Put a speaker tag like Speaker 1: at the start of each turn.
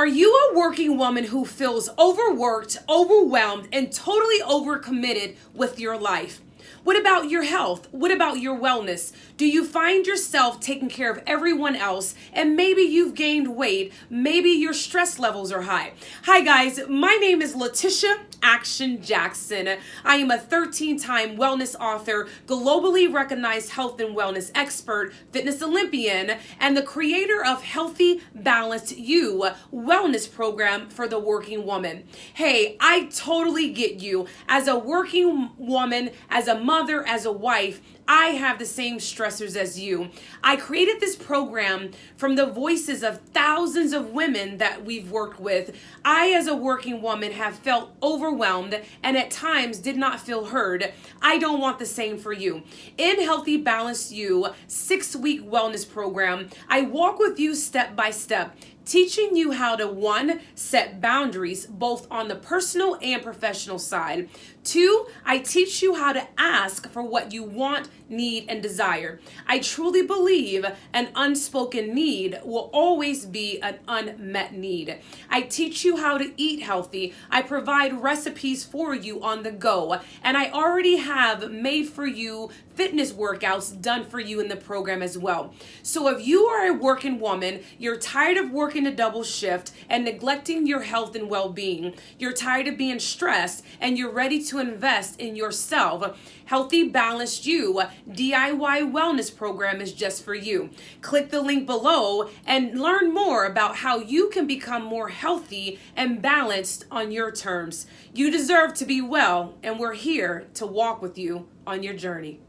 Speaker 1: Are you a working woman who feels overworked, overwhelmed, and totally overcommitted with your life? What about your health? What about your wellness? Do you find yourself taking care of everyone else and maybe you've gained weight? Maybe your stress levels are high. Hi guys, my name is Letitia Action Jackson. I am a 13-time wellness author, globally recognized health and wellness expert, fitness Olympian, and the creator of Healthy Balanced You wellness program for the working woman. Hey, I totally get you. As a working woman, as a mother, as a wife, I have the same stressors as you. I created this program from the voices of thousands of women that we've worked with. I, as a working woman, have felt overwhelmed and at times did not feel heard. I don't want the same for you. In Healthy Balanced You 6-week wellness program, I walk with you step by step, teaching you how to, 1, set boundaries both on the personal and professional side. 2, I teach you how to ask for what you want, need, and desire. I truly believe an unspoken need will always be an unmet need. I teach you how to eat healthy. I provide recipes for you on the go. And I already have made for you fitness workouts done for you in the program as well. So if you are a working woman, you're tired of working a double shift and neglecting your health and well-being, you're tired of being stressed, and you're ready to invest in yourself, Healthy Balanced You DIY wellness program is just for you. Click the link below and learn more about how you can become more healthy and balanced on your terms. You deserve to be well, and we're here to walk with you on your journey.